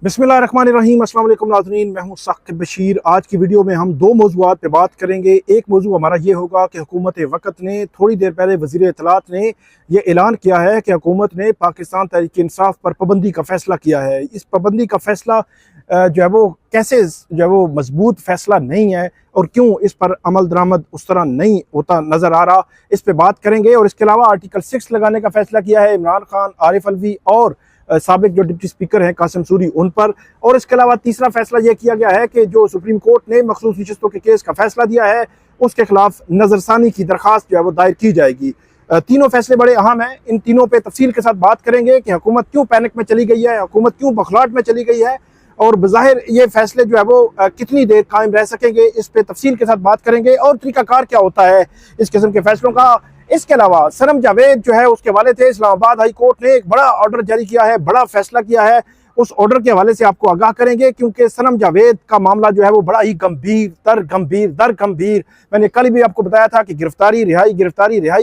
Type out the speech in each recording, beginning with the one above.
बिस्मिल्लाहिर्रहमानिर्रहीम। अस्सलाम वालेकुम नाज़रीन, मैं हूं साकिब बशीर। आज की वीडियो में हम दो मौज़ूआत पे बात करेंगे। एक मौजू हमारा ये होगा कि हुकूमत वक़्त ने थोड़ी देर पहले वज़ीर इत्तलात ने यह ऐलान किया है कि हुकूमत ने पाकिस्तान तहरीक इंसाफ पर पाबंदी का फ़ैसला किया है। इस पाबंदी का फ़ैसला जो है वो कैसे जो है वो मजबूत फ़ैसला नहीं है और क्यों इस पर अमल दरामद उस तरह नहीं होता नज़र आ रहा, इस पर बात करेंगे। और इसके अलावा आर्टिकल 6 लगाने का फ़ैसला किया है इमरान खान, आरिफ अलवी और साबिक जो डिप्टी स्पीकर हैं कासिम सूरी उन पर। और इसके अलावा तीसरा फैसला यह किया गया है कि जो सुप्रीम कोर्ट ने मखसूस नशिस्तों के केस का फैसला दिया है उसके खिलाफ नजरसानी की दरखास्त जो है वो दायर की जाएगी। तीनों फैसले बड़े अहम हैं। इन तीनों पे तफसील के साथ बात करेंगे कि हुकूमत क्यों पैनिक में चली गई है, हुकूमत क्यों बखलाहट में चली गई है और बज़ाहिर ये फैसले जो है वो कितनी देर कायम रह सकेंगे, इस पे तफसील के साथ बात करेंगे और तरीकाकार क्या होता है इस किस्म के फैसलों का। इसके अलावा सनम जावेद जो है उसके हवाले से इस्लामाबाद हाई कोर्ट ने एक बड़ा ऑर्डर जारी किया है, बड़ा फैसला किया है। उस ऑर्डर के हवाले से आपको आगाह करेंगे क्योंकि सनम जावेद का मामला जो है वो बड़ा ही दर गंभीर। मैंने कल भी आपको बताया था कि गिरफ्तारी रिहाई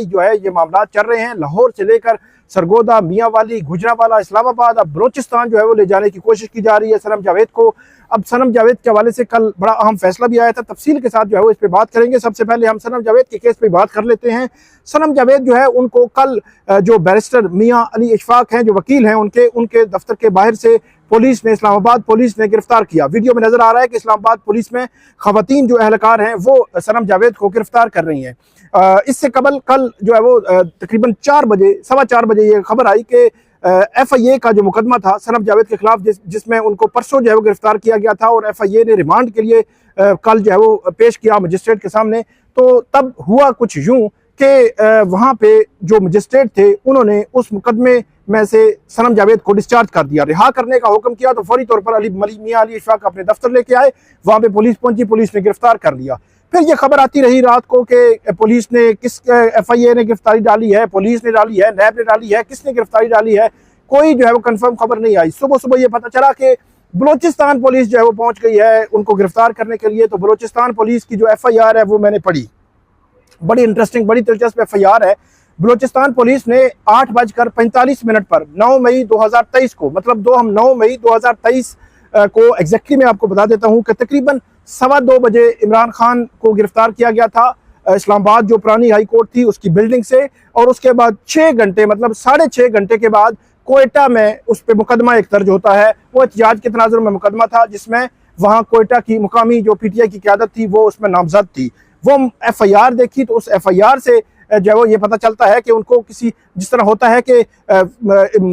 जो है ये मामला चल रहे हैं। लाहौर से लेकर सरगोदा, मियांवाली, गुजरांवाला, इस्लामाबाद, अब बलोचिस्तान जो है वो ले जाने की कोशिश की जा रही है सनम जावेद को। अब सनम जावेद के हवाले से कल बड़ा अहम फैसला भी आया था, तफसील के साथ जो है वो इस पे बात करेंगे। सबसे पहले हम सनम जावेद के केस पे बात कर लेते हैं। सनम जावेद जो है उनको कल जो बैरिस्टर मियां अली इशफाक हैं, जो वकील हैं, उनके दफ्तर के बाहर से पुलिस ने, इस्लामाबाद पुलिस ने गिरफ्तार किया। वीडियो में नजर आ रहा है कि इस्लामाबाद पुलिस में खवातीन जो एहलकार हैं वो सनम जावेद को गिरफ्तार कर रही हैं। इससे कबल कल जो है वो तकरीबन 4 बजे ये खबर आई कि FIA का जो मुकदमा था सनम जावेद के खिलाफ जिसमें उनको परसों जो है वो गिरफ्तार किया गया था और FIA ने रिमांड के लिए कल जो है वो पेश किया मजिस्ट्रेट के सामने। तो तब हुआ कुछ यूं कि वहाँ पे जो मजिस्ट्रेट थे उन्होंने उस मुकदमे में से सनम जावेद को डिस्चार्ज कर दिया, रिहा करने का हुक्म किया। तो फौरी तौर पर मियां अली इशफाक अपने दफ्तर लेके आए, वहाँ पे पुलिस पहुंची, पुलिस ने गिरफ्तार कर लिया। फिर ये खबर आती रही रात को कि पुलिस ने FIA ने गिरफ्तारी डाली है, पुलिस ने डाली है, नैब ने डाली है, किसने गिरफ्तारी डाली है, कोई जो है वो कंफर्म खबर नहीं आई। सुबह सुबह ये पता चला कि बलोचिस्तान पुलिस जो है वो पहुंच गई है उनको गिरफ्तार करने के लिए। तो बलोचिस्तान पुलिस की जो FIR है वो मैंने पढ़ी, बड़ी इंटरेस्टिंग, बड़ी दिलचस्प FIR है। बलोचिस्तान पुलिस ने 8:45 पर 9 मई 2023 को, मतलब 9 मई 2023 को एग्जैक्टली मैं आपको बता देता हूं कि तकरीबन 2:15 बजे इमरान खान को गिरफ्तार किया गया था इस्लामाबाद जो पुरानी हाई कोर्ट थी उसकी बिल्डिंग से। और उसके बाद 6 घंटे, मतलब 6.5 घंटे के बाद कोयटा में उस पर मुकदमा एक दर्ज होता है। वो एहतियाज के तनाजुर में मुकदमा था जिसमें वहाँ कोयटा की मुकामी जो PTI की क़यादत थी वो उसमें नामजद थी। वो FIR देखी तो उस FIR से जो है वो ये पता चलता है कि उनको किसी, जिस तरह होता है कि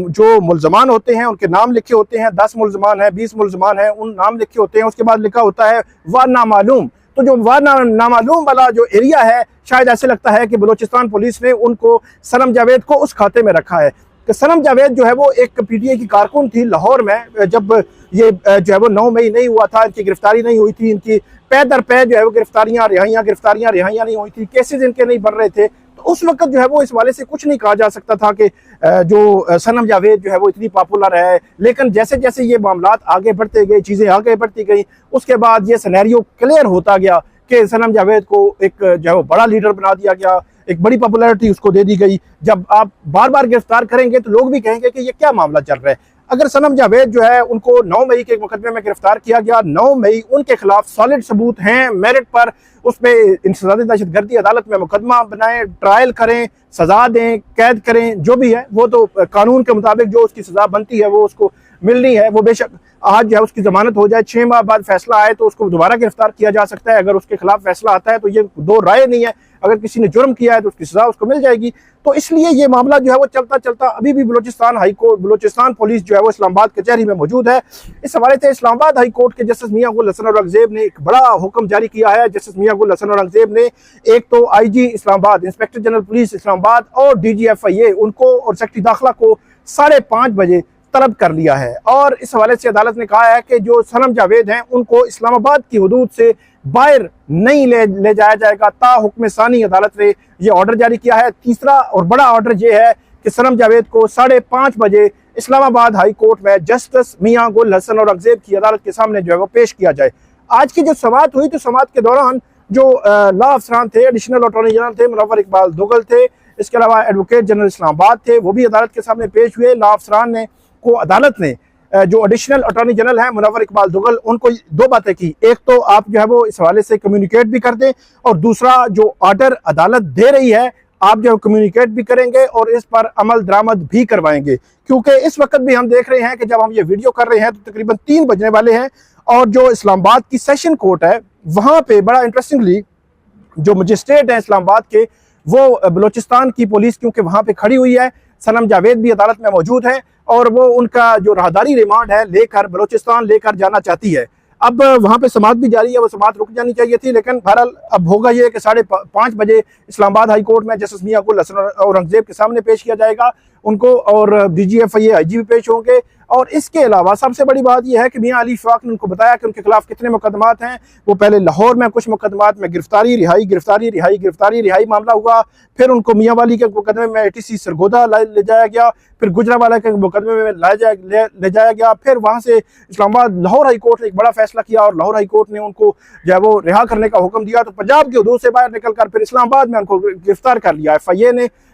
जो मुल्ज़मान होते हैं उनके नाम लिखे होते हैं, 10 मुल्ज़मान हैं, 20 मुल्ज़मान हैं, उन नाम लिखे होते हैं, उसके बाद लिखा होता है व नामालूम। तो जो व नामालूम वाला जो एरिया है, शायद ऐसे लगता है कि बलोचिस्तान पुलिस ने उनको सनम जावेद को उस खाते में रखा है। कि सनम जावेद जो है वो एक PTI की कारकुन थी लाहौर में। जब ये जो है वो 9 मई नहीं हुआ था, इनकी गिरफ्तारी नहीं हुई थी, इनकी पै दर पै जो है वो गिरफ्तारियां रिहाइयां नहीं हुई थी, केसेस इनके नहीं बन रहे थे। तो उस वक्त जो है वो इस वाले से कुछ नहीं कहा जा सकता था कि जो सनम जावेद जो है वो इतनी पॉपुलर है। लेकिन जैसे जैसे ये मामलात आगे बढ़ते गए, चीज़ें आगे बढ़ती गई, उसके बाद ये सिनेरियो क्लियर होता गया कि सनम जावेद को एक जो है वो बड़ा लीडर बना दिया गया, एक बड़ी पॉपुलैरिटी उसको दे दी गई। जब आप बार बार गिरफ्तार करेंगे तो लोग भी कहेंगे कि ये क्या मामला चल रहा है। अगर सनम जावेद जो है उनको 9 मई के मुकदमे में गिरफ्तार किया गया, 9 मई उनके खिलाफ सॉलिड सबूत हैं, मेरिट पर उसमें इंसदाद दहशतगर्दी अदालत में मुकदमा बनाएं, ट्रायल करें, सजा दें, कैद करें, जो भी है वो तो कानून के मुताबिक जो उसकी सजा बनती है वो उसको मिलनी है। वो बेशक आज जो है उसकी जमानत हो जाए, 6 माह बाद फैसला आए तो उसको दोबारा गिरफ्तार किया जा सकता है। अगर उसके खिलाफ फैसला आता है तो ये दो राय नहीं है, अगर किसी ने जुर्म किया है तो उसकी सजा उसको मिल जाएगी। तो इसलिए ये मामला जो है वो चलता चलता अभी भी बलोचिस्तान पुलिस जो है वो इस्लामाबाद कचहरी में मौजूद है। इस हवाले से इस्लामाबाद हाई कोर्ट के जस्टिस मियां गुल हसन औरंगजेब ने एक बड़ा हुक्म जारी किया है। जस्टिस मियां गुल हसन औरंगजेब ने एक तो IG Islamabad, inspector general police Islamabad और DG FIA उनको और सेक्रेटरी दाखिला को 5:30 बजे तलब कर लिया है। और इस हवाले से अदालत ने कहा है कि जो सनम जावेद हैं उनको इस्लामाबाद की हुदूद से बाहर नहीं ले जाया जाएगा। ता हुक्म सानी अदालत ने यह ऑर्डर जारी किया है। तीसरा और बड़ा ऑर्डर यह है कि सनम जावेद को 5:30 बजे इस्लामाबाद हाई कोर्ट में जस्टिस मियां गुल हसन औरंगजेब की अदालत के सामने जो है वो पेश किया जाए। आज की जो समाअत हुई तो समाअत के दौरान जो लॉ अफसरान थे, एडिशनल अटॉर्नी जनरल थे मुनव्वर इकबाल दोगल थे, इसके अलावा एडवोकेट जनरल इस्लामाबाद थे, वो भी अदालत के सामने पेश हुए। लॉ अफसरान ने को अदालत ने जो एडिशनल अटॉर्नी जनरल हैं मुनव्वर इकबाल दुगल, उनको दो बातें की। एक तो आप जो है वो इस हवाले से कम्युनिकेट भी कर दें, और दूसरा जो ऑर्डर अदालत दे रही है आप जो कम्युनिकेट भी करेंगे और इस पर अमल दरामद भी करवाएंगे। क्योंकि इस वक्त भी हम देख रहे हैं कि जब हम ये वीडियो कर रहे हैं तो तकरीबन 3 बजने वाले हैं, और जो इस्लामाबाद की सेशन कोर्ट है वहाँ पे बड़ा इंटरेस्टिंगली जो मजिस्ट्रेट हैं इस्लामाबाद के, वो बलूचिस्तान की पुलिस क्योंकि वहाँ पे खड़ी हुई है, सनम जावेद भी अदालत में मौजूद है, और वो उनका जो राहदारी रिमांड है लेकर बलूचिस्तान लेकर जाना चाहती है। अब वहाँ पे समाअत भी जारी है, वो समाअत रुक जानी चाहिए थी, लेकिन बहरहाल अब होगा ये कि 5:30 बजे इस्लामाबाद हाई कोर्ट में जस्टिस मियां गुल हसन औरंगजेब के सामने पेश किया जाएगा उनको, और DGFIA IG भी पेश होंगे। और इसके अलावा सबसे बड़ी बात यह है कि मियां अली इशफाक ने उनको बताया कि उनके खिलाफ कितने मुकदमात हैं। वो पहले लाहौर में कुछ मुकदमात में गिरफ्तारी रिहाई मामला हुआ, फिर उनको मियां वाली के मुकदमे में ATC सरगोदा ले जाया गया, फिर गुजरावाला के मुकदमे में ले जाया गया, फिर वहाँ से इस्लामाबाद लाहौर हाई कोर्ट ने एक बड़ा फैसला किया और लाहौर हाई कोर्ट ने उनको जो है वो रिहा करने का हुक्म दिया। तो पंजाब की हदूद से बाहर निकलकर फिर इस्लामाबाद में उनको गिरफ्तार कर लिया।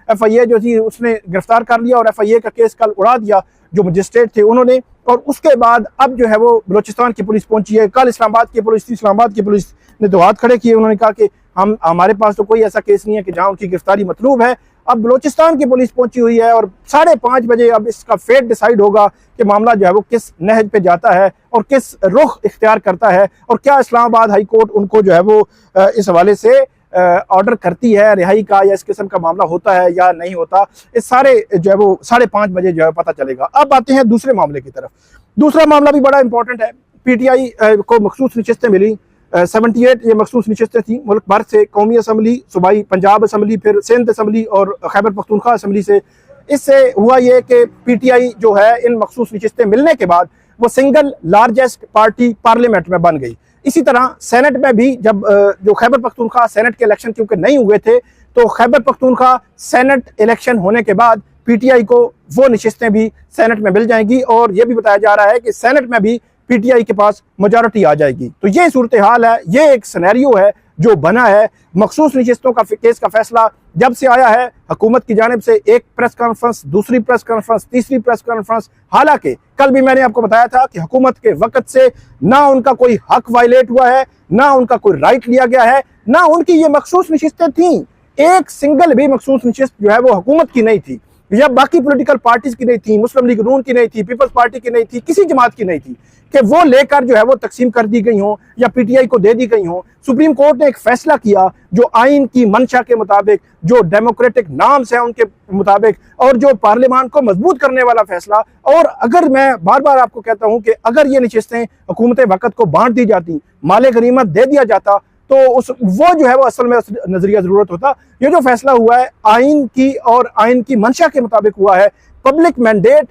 FIA जो थी उसने गिरफ्तार कर लिया और FIA का केस कल उड़ा दिया जो मजिस्ट्रेट थे उन्होंने। और उसके बाद अब जो है वो बलूचिस्तान की पुलिस पहुंची है। कल इस्लामाबाद की पुलिस थी, इस्लामाबाद की पुलिस ने दो हाथ खड़े किए, उन्होंने कहा कि हमारे पास तो कोई ऐसा केस नहीं है कि जहां उनकी गिरफ्तारी मतलूब है। अब बलूचिस्तान की पुलिस पहुंची हुई है और 5:30 बजे अब इसका फेट डिसाइड होगा कि मामला जो है वो किस नहज पे जाता है और किस रुख इख्तियार करता है, और क्या इस्लामाबाद हाई कोर्ट उनको जो है वो इस हवाले से ऑर्डर करती है रिहाई का, या इस किस्म का मामला होता है या नहीं होता। इस सारे जो है वो 5:30 बजे जो है पता चलेगा। अब आते हैं दूसरे मामले की तरफ। दूसरा मामला भी बड़ा इंपॉर्टेंट है। PTI को मखसूस नशिस्तें मिली, 78 ये मखसूस नशिस्तें थी मुल्क भर से, कौमी असम्बली, सूबाई पंजाब असम्बली, फिर सिंध असम्बली और खैबर पख्तूनख्वा असम्बली से। इससे हुआ ये कि PTI जो है इन मखसूस नशिस्तें मिलने के बाद वो सिंगल लार्जेस्ट पार्टी पार्लियामेंट में बन गई। इसी तरह सेनेट में भी जब जो खैबर पख्तूनख्वा सेनेट के इलेक्शन क्योंकि नहीं हुए थे, तो खैबर पख्तूनख्वा सेनेट इलेक्शन होने के बाद PTI को वो नशिस्तें भी सेनेट में मिल जाएंगी, और ये भी बताया जा रहा है कि सेनेट में भी PTI के पास मेजॉरिटी आ जाएगी। तो ये सूरत हाल है, ये एक सिनेरियो है जो बना है। मखसूस नशिस्तों का केस का फैसला जब से आया है हुकूमत की जानिब से एक प्रेस कॉन्फ्रेंस, दूसरी प्रेस कॉन्फ्रेंस, तीसरी प्रेस कॉन्फ्रेंस, हालांकि कल भी मैंने आपको बताया था कि हुकूमत के वक्त से ना उनका कोई हक वायलेट हुआ है, ना उनका कोई राइट लिया गया है, ना उनकी ये मखसूस नशिस्तें थी। एक सिंगल भी मखसूस नशिस्त जो है वो हुकूमत की नहीं थी, या बाकी पॉलिटिकल पार्टीज की नहीं थी, मुस्लिम लीग नून की नहीं थी, पीपल्स पार्टी की नहीं थी, किसी जमात की नहीं थी कि वो लेकर जो है वो तकसीम कर दी गई हो या PTI को दे दी गई हो। सुप्रीम कोर्ट ने एक फैसला किया जो आइन की मंशा के मुताबिक, जो डेमोक्रेटिक नाम्स है उनके मुताबिक, और जो पार्लियामान को मजबूत करने वाला फैसला। और अगर मैं बार बार आपको कहता हूं कि अगर ये नशिस्तें हुकूमत वक्त को बांट दी जाती, माले गनीमत दे दिया जाता, तो वो जो है वो असल में नजरिया जरूरत होता। ये जो फैसला हुआ है आइन की और आइन की मंशा के मुताबिक हुआ है। पब्लिक मैंडेट,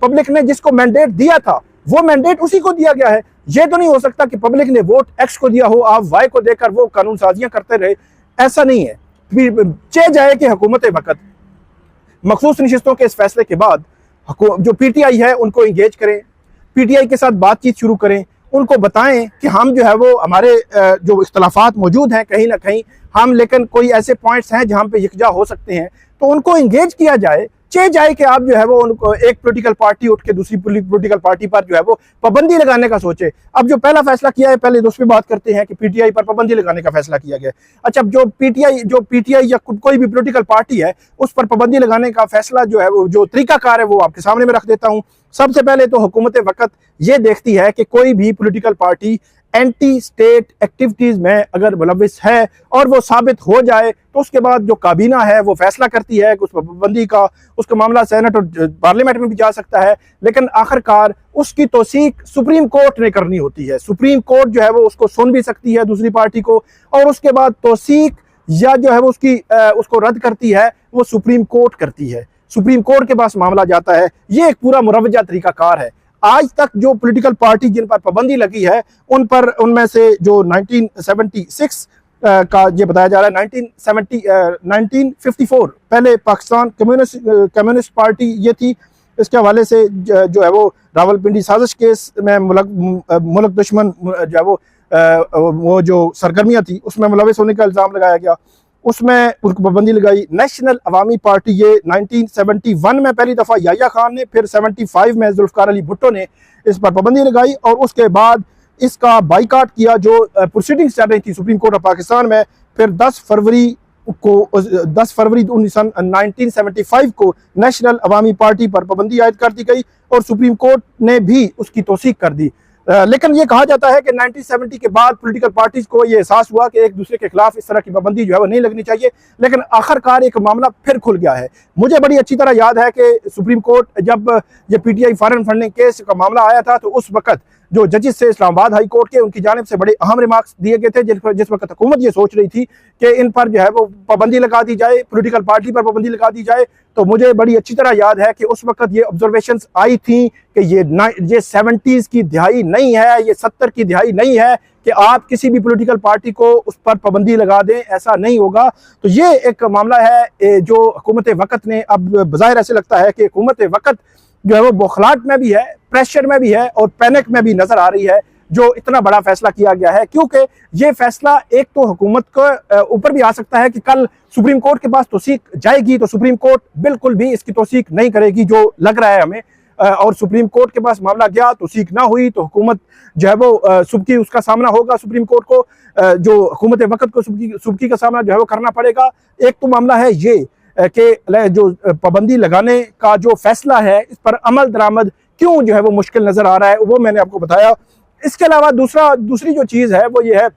पब्लिक ने जिसको मैंडेट दिया था वो मैंडेट उसी को दिया गया है। ये तो नहीं हो सकता कि पब्लिक ने वोट X को दिया हो, आप Y को देकर वो कानून साजियां करते रहे, ऐसा नहीं है। चाहे जाए कि हुकूमत वक्त मखसूस नशिस्तों के इस फैसले के बाद जो PTI है उनको इंगेज करें, PTI के साथ बातचीत शुरू करें, उनको बताएं कि हम जो है वो हमारे जो इख्तलाफात मौजूद हैं कहीं ना कहीं हम, लेकिन कोई ऐसे पॉइंट्स हैं जहां पे यकजा हो सकते हैं, तो उनको इंगेज किया जाए। चाहे जाए कि आप जो है वो उनको एक पॉलिटिकल पार्टी उठ के दूसरी पॉलिटिकल पार्टी पर जो है वो पाबंदी लगाने का सोचे। अब जो पहला फैसला किया है, पहले उस पर बात करते हैं कि PTI पर पाबंदी लगाने का फैसला किया गया। अच्छा, जो PTI या कोई भी पॉलिटिकल पार्टी है उस पर पाबंदी लगाने का फैसला जो है वो जो तरीकाकार है वो आपके सामने में रख देता हूँ। सबसे पहले तो हुकूमत वक्त ये देखती है कि कोई भी political party anti state activities में अगर मुलविस है और वो साबित हो जाए, तो उसके बाद जो काबीना है वो फैसला करती है कि उस पर पाबंदी का, उसका मामला सेनेट और पार्लियामेंट में भी जा सकता है, लेकिन आखिरकार उसकी तौसीक सुप्रीम कोर्ट ने करनी होती है। सुप्रीम कोर्ट जो है वो उसको सुन भी सकती है दूसरी पार्टी को, और उसके बाद तौसीक या जो है वो उसको रद्द करती है वो सुप्रीम कोर्ट करती है। सुप्रीम कोर्ट के पास मामला जाता है। ये एक पूरा मुरवजा तरीकाकार है। आज तक जो पॉलिटिकल पार्टी जिन पर पाबंदी लगी है उनमें से जो 1976 का ये बताया जा रहा है, 1954 पहले पाकिस्तान कम्युनिस्ट पार्टी ये थी। इसके हवाले से जो है वो रावलपिंडी साजिश केस में मुल्क दुश्मन जो है वो जो सरगर्मियाँ थी उसमें मुलविस होने का इल्ज़ाम लगाया गया। उसमें उनको पाबंदी लगाई। नेशनल अवामी पार्टी, ये 1971 में पहली दफ़ा याया खान ने, फिर 75 में जुल्फ़िकार अली भुट्टो ने इस पर पाबंदी लगाई और उसके बाद इसका बाइकाट किया जो प्रोसीडिंग्स चल रही थी सुप्रीम कोर्ट ऑफ पाकिस्तान में। फिर 10 फरवरी 1975 को नेशनल अवामी पार्टी पर पाबंदी आयद कर दी गई और सुप्रीम कोर्ट ने भी उसकी तौसीक कर दी। लेकिन ये कहा जाता है कि 1970 के बाद पॉलिटिकल पार्टीज को ये एहसास हुआ कि एक दूसरे के खिलाफ इस तरह की पाबंदी जो है वो नहीं लगनी चाहिए, लेकिन आखिरकार एक मामला फिर खुल गया है। मुझे बड़ी अच्छी तरह याद है कि सुप्रीम कोर्ट जब ये पीटीआई फॉरेन फंडिंग केस का मामला आया था तो उस वक्त जो जजेस से इस्लामाबाद हाई कोर्ट के, उनकी जानिब से बड़े अहम रिमार्क्स दिए गए थे, जिस वक्त हुकूमत ये सोच रही थी कि इन पर जो है वो पाबंदी लगा दी जाए, पॉलिटिकल पार्टी पर पाबंदी लगा दी जाए। तो मुझे बड़ी अच्छी तरह याद है कि उस वक्त ये ऑब्जर्वेशंस आई थी कि ये 70s की दिहाई नहीं है, ये 70 की दिहाई नहीं है कि आप किसी भी पॉलिटिकल पार्टी को उस पर पाबंदी लगा दें, ऐसा नहीं होगा। तो ये एक मामला है जो हुकूमत वक्त ने, अब बज़ाहिर ऐसे लगता है कि हुकूमत वक्त जो है वो बौखलाहट में भी है, प्रेशर में भी है और पैनिक में भी नजर आ रही है जो इतना बड़ा फैसला किया गया है। क्योंकि ये फैसला एक तो हुकूमत को ऊपर भी आ सकता है कि कल सुप्रीम कोर्ट के पास तौसीक जाएगी तो सुप्रीम कोर्ट बिल्कुल भी इसकी तौसीक नहीं करेगी जो लग रहा है हमें, और सुप्रीम कोर्ट के पास मामला गया, तौसीक ना हुई तो हुकूमत जो है वो सुबकी उसका सामना होगा, सुप्रीम कोर्ट को जो हुकूमत वक्त को सुबकी का सामना जो है वो करना पड़ेगा। एक तो मामला है ये कि जो पाबंदी लगाने का जो फैसला है इस पर अमल दरामद क्यों जो है वो मुश्किल नजर आ रहा है, वो मैंने आपको बताया। इसके अलावा दूसरी जो चीज़ है वो ये है,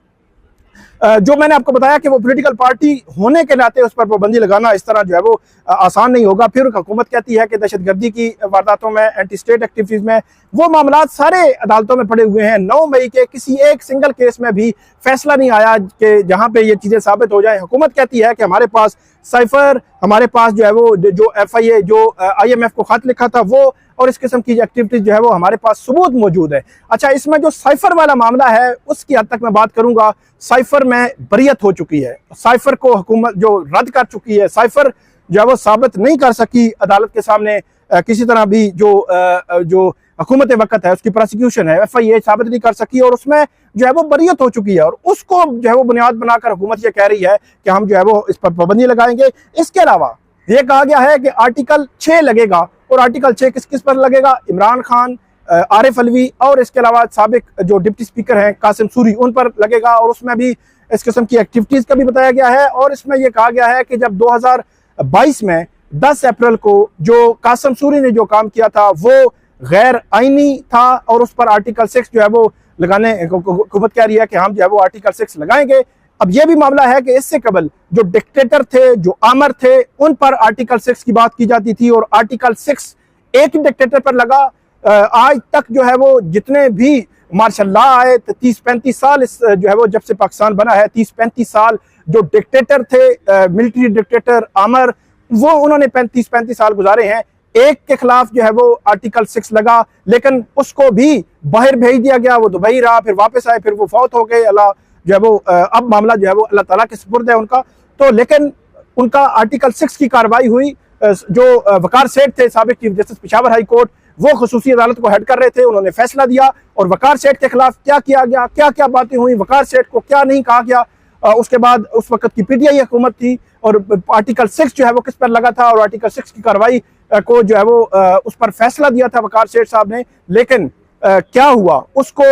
जो मैंने आपको बताया कि वो पॉलिटिकल पार्टी होने के नाते उस पर पाबंदी लगाना इस तरह जो है वो आसान नहीं होगा। फिर हुकूमत कहती है कि दहशतगर्दी की वारदातों में, एंटी स्टेट एक्टिविटीज़ में वो मामलात सारे अदालतों में पड़े हुए हैं। 9 मई के किसी एक सिंगल केस में भी फैसला नहीं आया कि जहाँ पे ये चीज़ें साबित हो जाए। हुकूमत कहती है कि हमारे पास साइफर, हमारे पास जो है वो जो FIA जो IMF को खत लिखा था वो, और इस किस्म की एक्टिविटीज जो है वो हमारे पास सबूत मौजूद है। अच्छा, इसमें जो साइफर वाला मामला है उसकी हद तक मैं बात करूंगा। साइफर में बरियत हो चुकी है, साइफर को हुकूमत जो रद्द कर चुकी है, साइफर जो है वो साबित नहीं कर सकी अदालत के सामने किसी तरह भी जो हुकूमत वक्त है उसकी प्रोसिक्यूशन है FIA साबित नहीं कर सकी और उसमें जो है वो बरियत हो चुकी है और उसको जो है वो बुनियाद बनाकर हुकूमत ये कह रही है कि हम जो है वो इस पर पाबंदी लगाएंगे। इसके अलावा ये कहा गया है कि आर्टिकल 6 लगेगा और आर्टिकल 6 किस किस पर लगेगा, इमरान खान, आरिफ अलवी और इसके अलावा साबिक जो डिप्टी स्पीकर हैं कासिम सूरी, उन पर लगेगा और उसमें भी इस किस्म की एक्टिविटीज़ का भी बताया गया है। और इसमें यह कहा गया है कि जब 2022 में 10 अप्रैल को जो कासिम सूरी ने जो काम किया था वो गैर आईनी था और उस पर आर्टिकल 6 जो है वो लगाने हुकूमत कह रही है कि हम जो है वो आर्टिकल 6 लगाएंगे। अब यह भी मामला है कि इससे कबल जो डिक्टेटर थे, जो आमर थे, उन पर आर्टिकल 6 की बात की जाती थी और आर्टिकल 6 एक ही डिक्टेटर पर लगा। आज तक जो है वो जितने भी मार्शल लॉ आए 30-35 साल जो है वो जब से पाकिस्तान बना है 30-35 साल जो डिक्टेटर थे, मिलिट्री डिक्टेटर आमर, वो उन्होंने 35 साल गुजारे हैं। एक के खिलाफ जो है वो आर्टिकल 6 लगा लेकिन उसको भी बाहर भेज दिया गया, वो दुबई रहा, फिर वापस आए, फिर वो फौत हो गए। अल्लाह जो है वो अब मामला जो है वो अल्लाह ताला के सुपुर्द है उनका। तो लेकिन उनका आर्टिकल 6 की कार्रवाई हुई। जो वकार सेठ थे साबिक chief justice Peshawar high court, वो खसूसी अदालत को हेड कर रहे थे, उन्होंने फैसला दिया और वकार सेठ के खिलाफ क्या किया गया, क्या क्या बातें हुई, वकार सेठ को क्या नहीं कहा गया। उसके बाद उस वक्त की PTI हुकूमत थी और आर्टिकल 6 जो है वो किस पर लगा था और आर्टिकल 6 की कार्रवाई को जो है वो उस पर फैसला दिया था वकार सेठ साहब ने। लेकिन क्या हुआ, उसको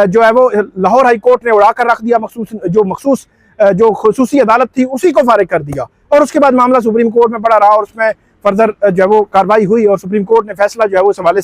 जो है वो लाहौर हाई कोर्ट ने उड़ा कर रख दिया, मखसूस जो खसूसी अदालत थी उसी को फारिग कर दिया और उसके बाद मामला सुप्रीम कोर्ट में पड़ा रहा और उसमें फर्दर जो है वो कार्रवाई हुई और सुप्रीम कोर्ट ने फैसला जो है वो इस हवाले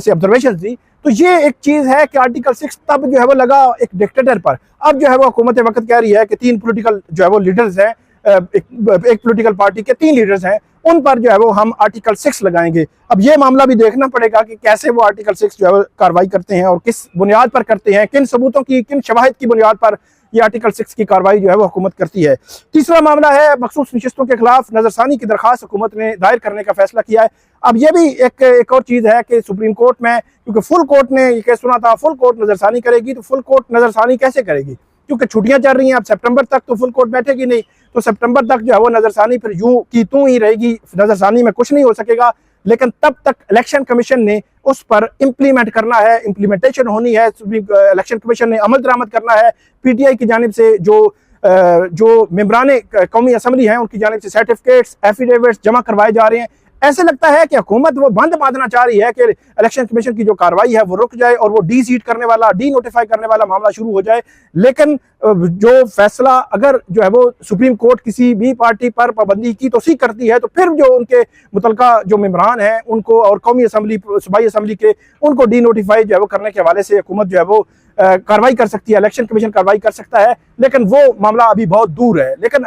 से ऑब्जर्वेशन दी। तो ये एक चीज़ है कि आर्टिकल 6 तब जो है वो लगा एक डिक्टेटर पर। अब जो है वो हुकूमत वक्त कह रही है कि 3 पोलिटिकल जो है वो लीडर्स हैं, एक पोलिटिकल पार्टी के 3 लीडर्स हैं, उन पर जो है वो हम आर्टिकल 6 लगाएंगे। अब ये मामला भी देखना पड़ेगा कि कैसे वो आर्टिकल 6 जो है वो कार्रवाई करते हैं और किस बुनियाद पर करते हैं, किन सबूतों की, किन शवाहिद की बुनियाद पर ये आर्टिकल 6 की कार्रवाई जो है वो हुकूमत करती है। तीसरा मामला है मखसूस नशिस्तों के खिलाफ नजरसानी की दरखास्त हुकूमत ने दायर करने का फैसला किया है। अब ये भी एक और चीज़ है कि सुप्रीम कोर्ट में, क्योंकि फुल कोर्ट ने ये केस सुना था, फुल कोर्ट नजरसानी करेगी, तो फुल कोर्ट नजरसानी कैसे करेगी, क्योंकि छुट्टियां चल रही हैं, अब सितंबर तक तो फुल कोर्ट बैठेगी नहीं, तो सितंबर तक जो है वो नजरसानी फिर यूं की तूं ही रहेगी, नजरसानी में कुछ नहीं हो सकेगा। लेकिन तब तक इलेक्शन कमीशन ने उस पर इम्प्लीमेंट करना है, इम्प्लीमेंटेशन होनी है, इलेक्शन कमीशन ने अमल दरामद करना है। PTI की जानिब से जो जो मेंबरान कौमी असम्बली हैं उनकी जानिब से सर्टिफिकेट्स एफिडेविट्स जमा करवाए जा रहे हैं। ऐसे लगता है कि हुकूमत वो बंद बांधना चाह रही है कि इलेक्शन कमीशन की जो कार्रवाई है वो रुक जाए और वो डी सीट करने वाला, डी नोटिफाई करने वाला मामला शुरू हो जाए। लेकिन जो फैसला अगर जो है वो सुप्रीम कोर्ट किसी भी पार्टी पर पाबंदी की तौसीक करती है तो फिर जो उनके मुतलका जो मेंबरान हैं उनको और कौमी असम्बली सूबाई असम्बली के उनको डी नोटिफाई जो है वो करने के हवाले से हुकूमत जो है वो कार्रवाई कर सकती है, इलेक्शन कमीशन कार्रवाई कर सकता है। लेकिन वो मामला अभी बहुत दूर है। लेकिन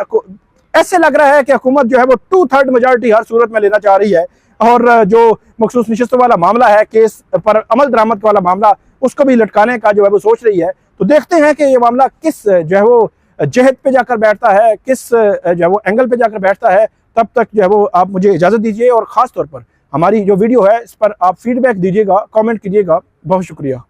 ऐसे लग रहा है कि हुकूमत जो है वो 2/3 मेजॉरिटी हर सूरत में लेना चाह रही है और जो मखसूस नशिस्तों वाला मामला है, केस पर अमल दरामद वाला मामला, उसको भी लटकाने का जो है वो सोच रही है। तो देखते हैं कि ये मामला किस जो है वो जहद पे जाकर बैठता है, किस जो है वो एंगल पे जाकर बैठता है। तब तक जो है वो आप मुझे इजाज़त दीजिए और ख़ास तौर पर हमारी जो वीडियो है इस पर आप फीडबैक दीजिएगा, कमेंट कीजिएगा। बहुत शुक्रिया।